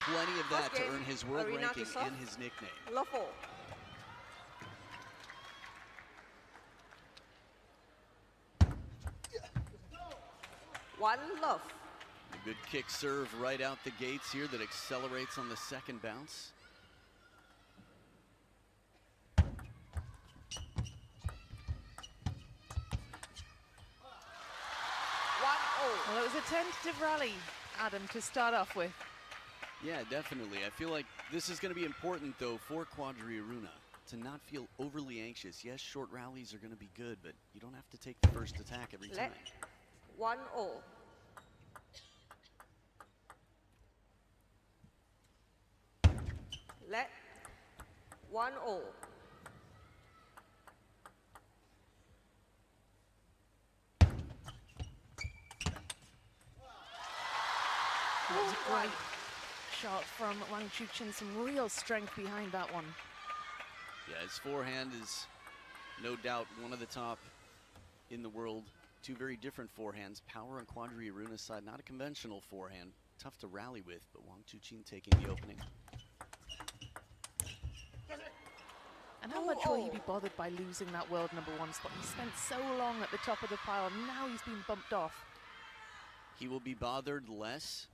plenty of that to earn his world Aruna ranking and his nickname. Love 4. One love. A good kick serve right out the gates here that accelerates on the second bounce. Well, it was a tentative rally, Adam, to start off with. Yeah, definitely. I feel like this is going to be important, though, for Quadri Aruna to not feel overly anxious. Yes, short rallies are going to be good, but you don't have to take the first attack every time. 1-0. Let 1-0. That was a great shot from Wang Chuqin, some real strength behind that one. Yeah, his forehand is no doubt one of the top in the world. Two very different forehands. Power on Quadri Aruna's side, not a conventional forehand. Tough to rally with, but Wang Chuqin taking the opening. And how much will he be bothered by losing that world #1 spot? He spent so long at the top of the pile, and now he's been bumped off. He will be bothered less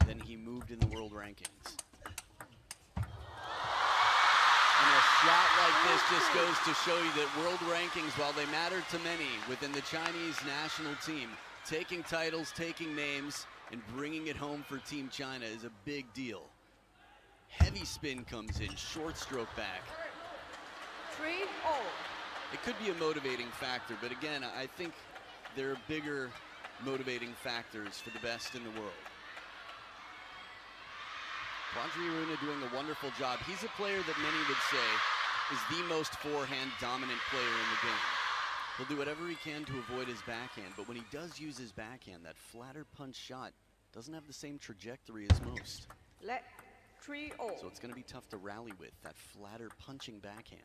than he moved in the world rankings. And a shot like this just goes to show you that world rankings, while they matter to many within the Chinese national team, taking titles, taking names, and bringing it home for Team China is a big deal. Heavy spin comes in, short stroke back. 3-0. It could be a motivating factor, but again, I think there are bigger motivating factors for the best in the world. Quadri Aruna doing a wonderful job. He's a player that many would say is the most forehand dominant player in the game. He'll do whatever he can to avoid his backhand, but when he does use his backhand, that flatter punch shot doesn't have the same trajectory as most. Let 3-0. So it's going to be tough to rally with, that flatter punching backhand.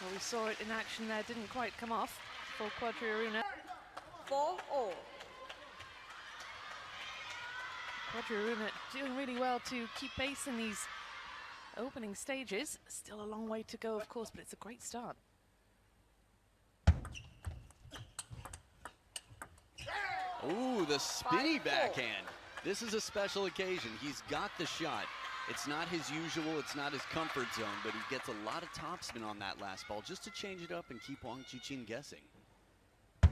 Well, we saw it in action there, didn't quite come off for Quadri Aruna. 4-0. Quadri Aruna doing really well to keep pace in these opening stages. Still a long way to go, of course, but it's a great start. Ooh, the spinny backhand. This is a special occasion. He's got the shot. It's not his usual, it's not his comfort zone, but he gets a lot of topspin on that last ball just to change it up and keep Wang Chuqin guessing. 5-0.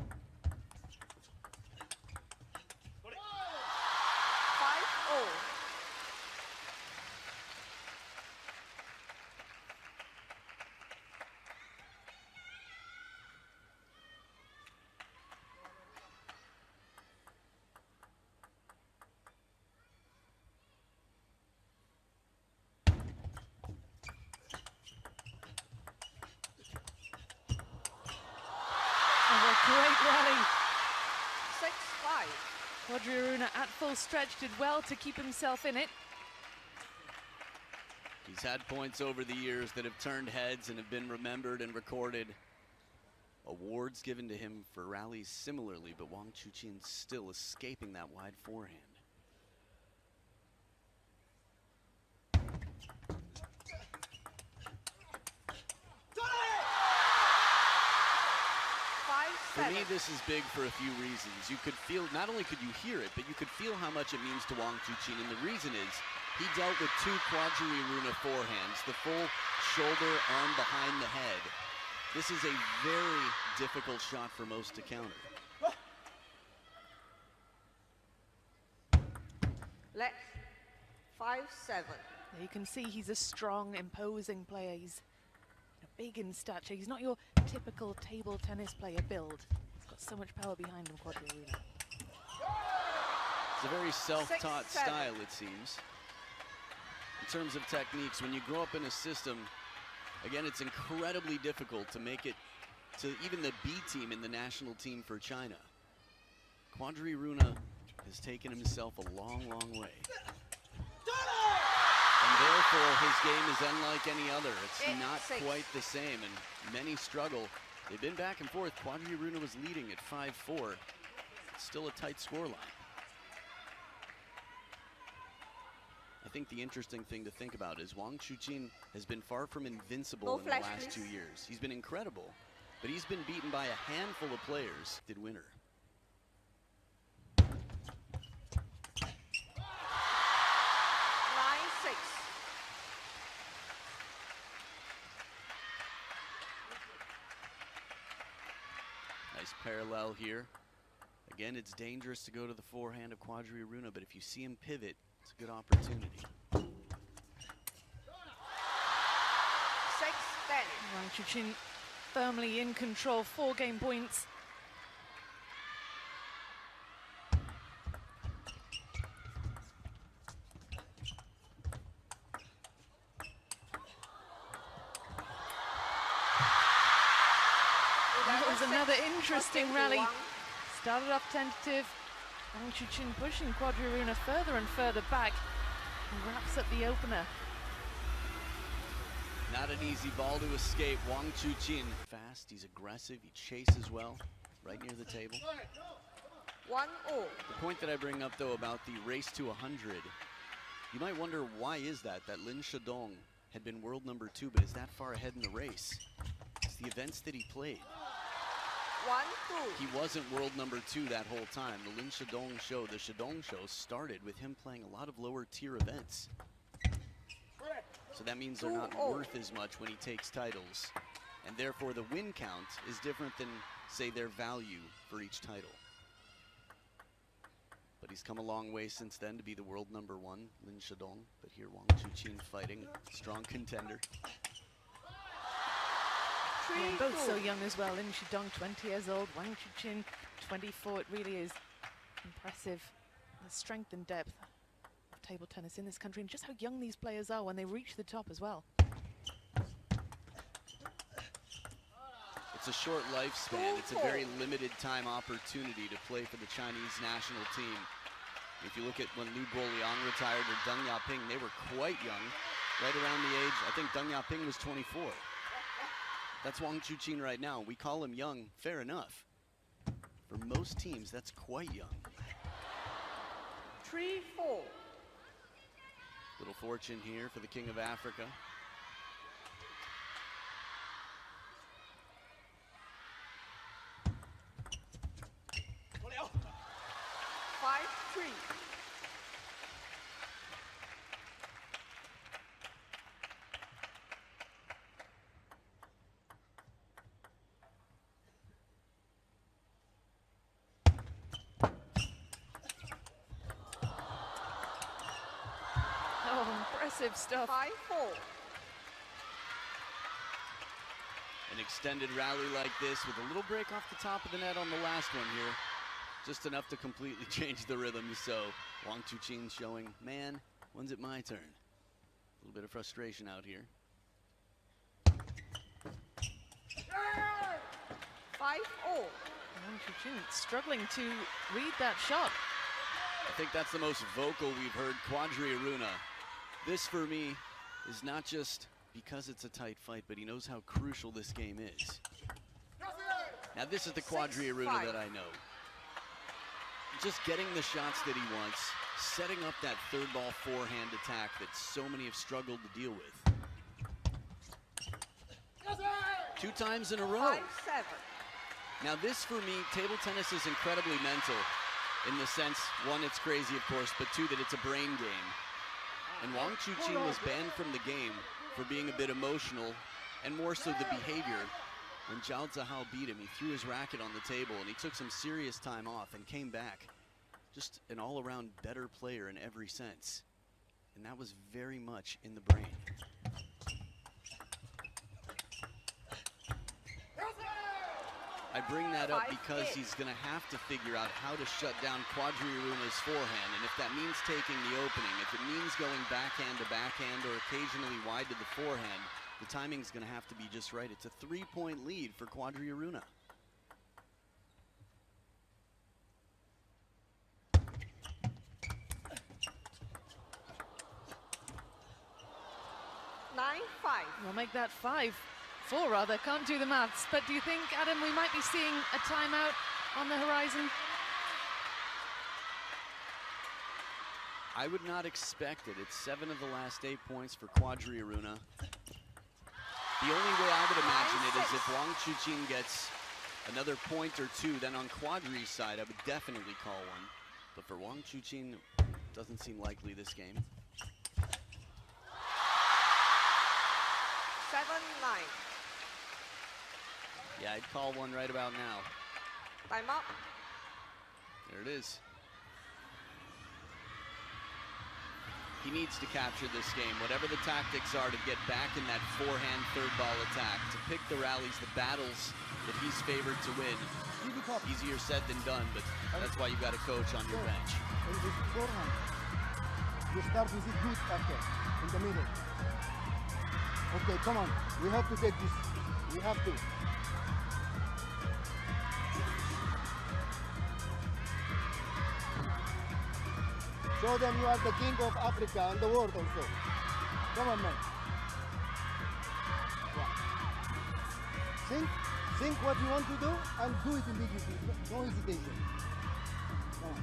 Great rally. 6-5. Quadri Aruna at full stretch did well to keep himself in it. He's had points over the years that have turned heads and have been remembered and recorded. Awards given to him for rallies similarly, but Wang Chuqin still escaping that wide forehand. For me, this is big for a few reasons. You could feel, not only could you hear it, but you could feel how much it means to Wang Chuqin. And the reason is, he dealt with two Quadri Aruna forehands, the full shoulder, arm behind the head. This is a very difficult shot for most to counter. Let 5-7. You can see he's a strong, imposing player. He's big in stature. He's not your typical table tennis player build. He's got so much power behind him, Quadri Aruna. It's a very self-taught style, it seems. In terms of techniques, when you grow up in a system, again, it's incredibly difficult to make it to even the B team in the national team for China. Quadri Aruna has taken himself a long, long way. And Therefore, his game is unlike any other. It's 8-6. not quite the same, and many struggle. They've been back and forth. Quadri Aruna was leading at 5-4. It's still a tight scoreline. I think the interesting thing to think about is Wang Chuqin has been far from invincible No in the flash, last please. 2 years. He's been incredible, but he's been beaten by a handful of players. Did winner. 9-6. Nice parallel here. Again, it's dangerous to go to the forehand of Quadri Aruna, but if you see him pivot, it's a good opportunity. 6-10. Wang Chuqin firmly in control, 4 game points. That was another interesting rally. Started off tentative. Wang Chuqin pushing Quadri Aruna further and further back. And wraps up the opener. Not an easy ball to escape. Wang Chuqin. Fast, he's aggressive, he chases well, right near the table. 1-0. The point that I bring up, though, about the race to 100, you might wonder why is that Lin Shadong had been world number 2, but is that far ahead in the race? It's the events that he played. 1-2. He wasn't world number 2 that whole time. The Lin Shadong show, the Shadong show, started with him playing a lot of lower tier events. So that means they're not 2-0. worth as much when he takes titles. And therefore the win count is different than, say, their value for each title. But he's come a long way since then to be the world number 1, Lin Shadong. But here Wang Chuqin fighting, strong contender. Yeah, both 3-2. so young as well. Lin Shadong, 20 years old. Wang Chuqin, 24. It really is impressive. The strength and depth of table tennis in this country, and just how young these players are when they reach the top as well. It's a short lifespan. It's a very limited time opportunity to play for the Chinese national team. If you look at when Liu Guoliang retired or Deng Yaping, they were quite young, right around the age, I think Deng Yaping was 24. That's Wang Chuqin right now. We call him young, fair enough. For most teams, that's quite young. 3-4. Little fortune here for the King of Africa. 5-3. Oh, impressive stuff. 5-4. An extended rally like this with a little break off the top of the net on the last one here. Just enough to completely change the rhythm. So Wang Chuqin showing, man, when's it my turn? A little bit of frustration out here. 5-0. Wang Chuqin struggling to read that shot. I think that's the most vocal we've heard Quadri Aruna. This, for me, is not just because it's a tight fight, but he knows how crucial this game is. Now, this is the Quadri Aruna 6-5. that I know. Just getting the shots that he wants, setting up that third ball forehand attack that so many have struggled to deal with. 2 times in a row. 5-7. Now this, for me, table tennis is incredibly mental in the sense, 1, it's crazy, of course, but 2, that it's a brain game. And Wang Chuqin was banned from the game for being a bit emotional, and more so the behavior. When Zhao Zihao beat him, he threw his racket on the table, and he took some serious time off and came back. Just an all-around better player in every sense. And that was very much in the brain. I bring that up because he's going to have to figure out how to shut down Quadri Aruna's forehand, and if that means taking the opening, if it means going backhand to backhand or occasionally wide to the forehand, the timing's going to have to be just right. It's a 3-point lead for Quadri Aruna. We'll make that 5-4 rather. Can't do the maths. But do you think, Adam, we might be seeing a timeout on the horizon? I would not expect it. It's 7 of the last 8 points for Quadri Aruna. The only way I would imagine it is if Wang Chuqin gets another point or 2, then on Quadri's side, I would definitely call one. But for Wang Chuqin, doesn't seem likely this game. 7-9. Yeah, I'd call one right about now. Time up. There it is. He needs to capture this game, whatever the tactics are, to get back in that forehand third ball attack, to pick the rallies, the battles that he's favored to win. Easier said than done, but that's why you've got a coach on your bench. You start with it good after, in the middle. Okay, come on. We have to take this. We have to. Show them you are the king of Africa and the world also. Come on, man. Yeah. Think what you want to do and do it immediately. No hesitation. Come on.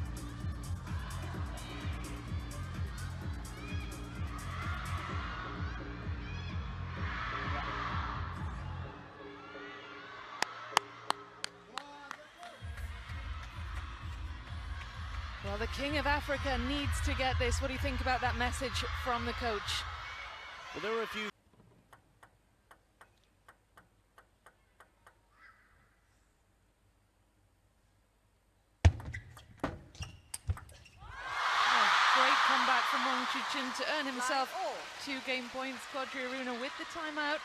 Well, the King of Africa needs to get this. What do you think about that message from the coach? Well, there were a few. Great comeback from Wang Chuqin to earn himself 9-0. 2 game points. Quadri Aruna with the timeout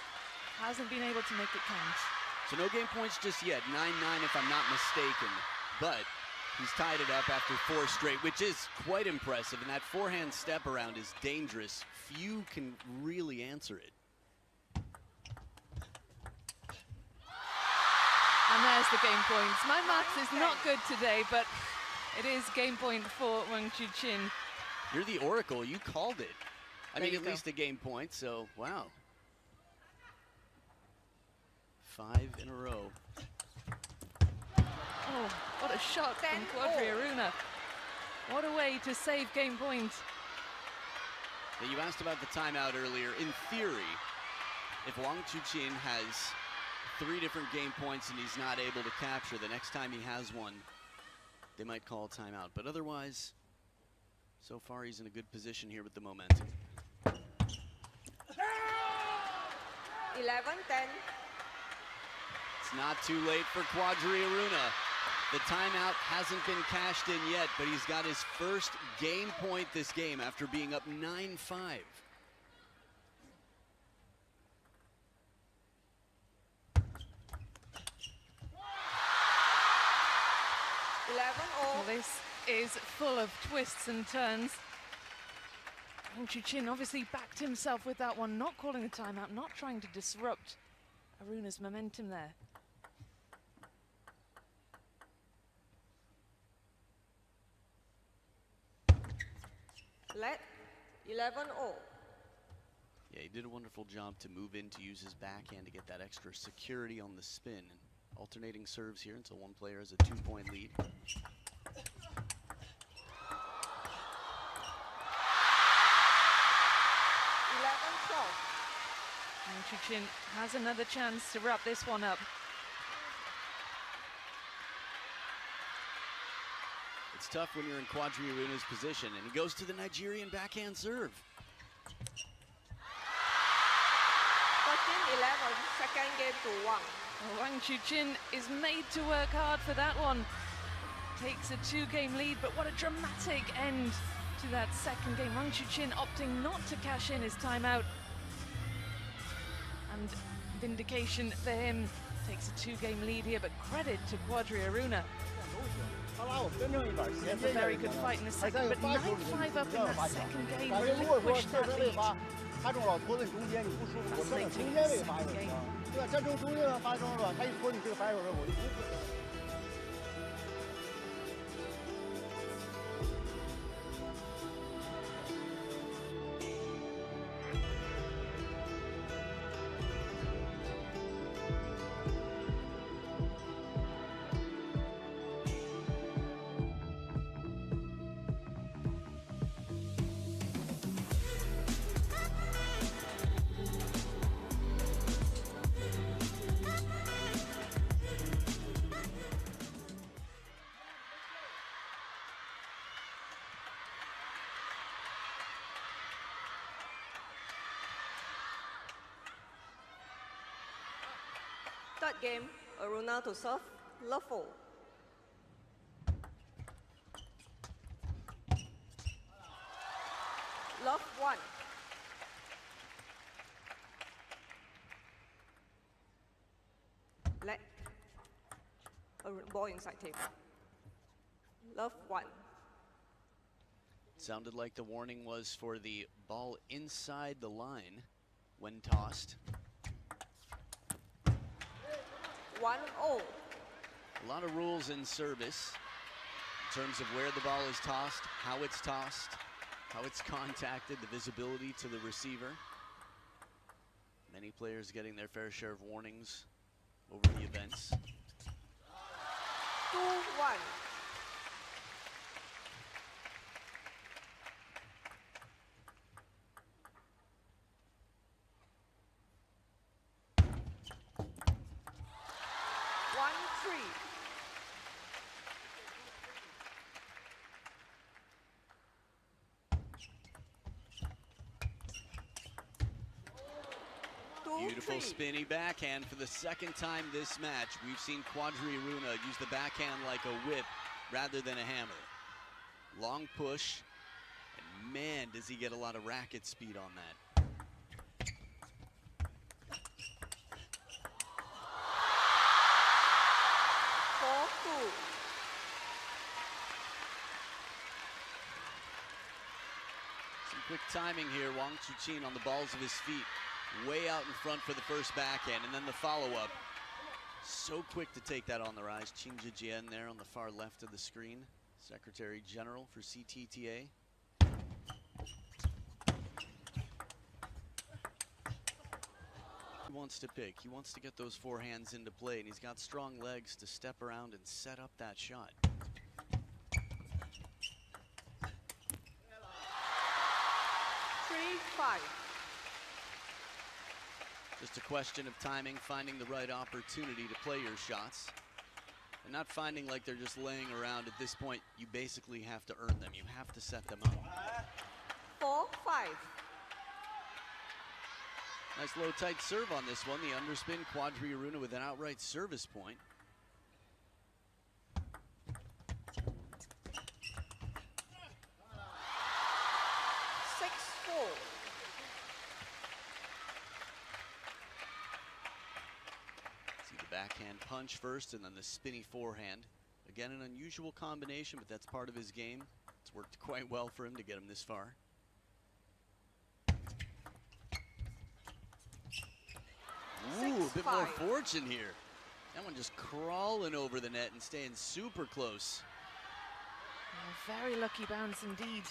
hasn't been able to make it count. So no game points just yet, 9-9 if I'm not mistaken. But he's tied it up after 4 straight, which is quite impressive. And that forehand step around is dangerous. Few can really answer it. And there's the game points. My maths is not good today, but it is game point for Wang Chuqin. You're the oracle. You called it. I There mean, you at go. least a game point, so wow. 5 in a row. Oh, what a shot from 10-0. Quadri Aruna. What a way to save game point. Now, you asked about the timeout earlier. In theory, if Wang Chuqin has 3 different game points and he's not able to capture, the next time he has one, they might call a timeout. But otherwise, so far he's in a good position here with the momentum. 11-10. It's not too late for Quadri Aruna. The timeout hasn't been cashed in yet, but he's got his first game point this game after being up 9-5. Well, this is full of twists and turns. Wang Chuqin obviously backed himself with that one, not calling a timeout, not trying to disrupt Aruna's momentum there. Let 11-0. Yeah, he did a wonderful job to move in to use his backhand to get that extra security on the spin. And alternating serves here until one player has a 2-point lead. Wang Chuqin has another chance to wrap this one up. It's tough when you're in Quadri Aruna's position, and he goes to the Nigerian backhand serve. 13-11, second game to Wang. Well, Wang Chuqin is made to work hard for that one. Takes a 2-game lead, but what a dramatic end to that second game. Wang Chuqin opting not to cash in his timeout. And vindication for him. Takes a 2-game lead here, but credit to Quadri Aruna. It's a very good fight in the second, but 9-5 up in that second game. Really pushed that lead. Fascinating second game. Third game, Aruna to serve, love 4. Love 1. Let ball inside table. Love 1. Sounded like the warning was for the ball inside the line when tossed. 1-0. A lot of rules in service in terms of where the ball is tossed, how it's contacted, the visibility to the receiver. Many players getting their fair share of warnings over the events. 2-1. Beautiful spinny backhand for the second time this match. We've seen Quadri Aruna use the backhand like a whip rather than a hammer. Long push, and man, does he get a lot of racket speed on that. Some quick timing here. Wang Chuqin on the balls of his feet. Way out in front for the first backhand, and then the follow-up. So quick to take that on the rise. Qin Zhijian there on the far left of the screen. Secretary General for CTTA. He wants to pick. He wants to get those forehands into play, and he's got strong legs to step around and set up that shot. Just a question of timing, finding the right opportunity to play your shots. And not finding like they're just laying around. At this point, you basically have to earn them. You have to set them up. 4-5. Nice low tight serve on this one. The underspin, Quadri Aruna with an outright service point. Backhand punch first and then the spinny forehand. Again, an unusual combination, but that's part of his game. It's worked quite well for him to get him this far. Ooh, a bit more fortune here. That one just crawling over the net and staying super close. A very lucky bounce indeed.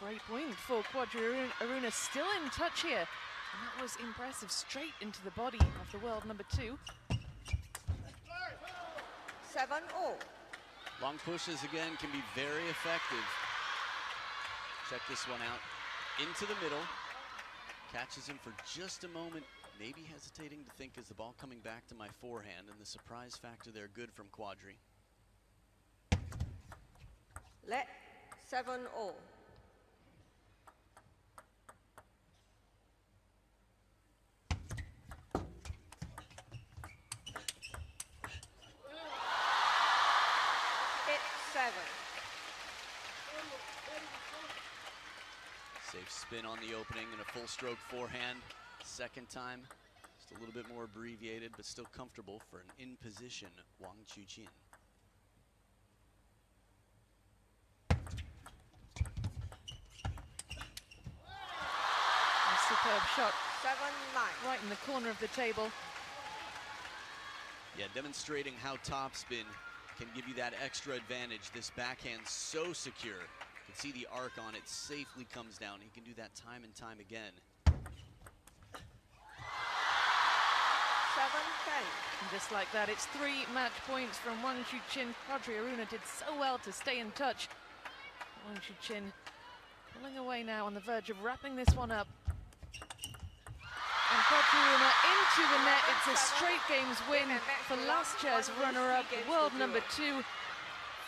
Great point for Quadri Aruna, still in touch here. And that was impressive, straight into the body of the world number 2. 7-0. Long pushes again can be very effective. Check this one out. Into the middle. Catches him for just a moment. Maybe hesitating to think, is the ball coming back to my forehand? And the surprise factor there, good from Quadri. Let 7-0. Safe spin on the opening and a full stroke forehand. Second time, just a little bit more abbreviated, but still comfortable for an in-position Wang Chuqin. Superb shot. 7-9. Right in the corner of the table. Yeah, demonstrating how topspin can give you that extra advantage. This backhand so secure. You can see the arc on it safely comes down. He can do that time and time again. 7-10. And just like that, it's 3 match points from Wang Chuqin. Quadri Aruna did so well to stay in touch. Wang Chuqin pulling away now on the verge of wrapping this one up. And Quadri Aruna into the net. It's a straight games win for last year's runner-up, world number 2,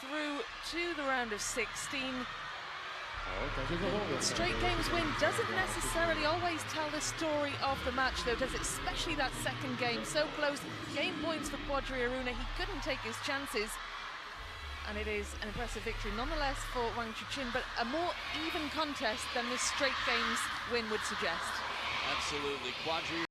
through to the round of 16. Straight games win doesn't necessarily always tell the story of the match, though, does it? Especially that second game, so close. Game points for Quadri Aruna. He couldn't take his chances, and it is an impressive victory nonetheless for Wang Chuqin, but a more even contest than this straight games win would suggest. Absolutely. Quadri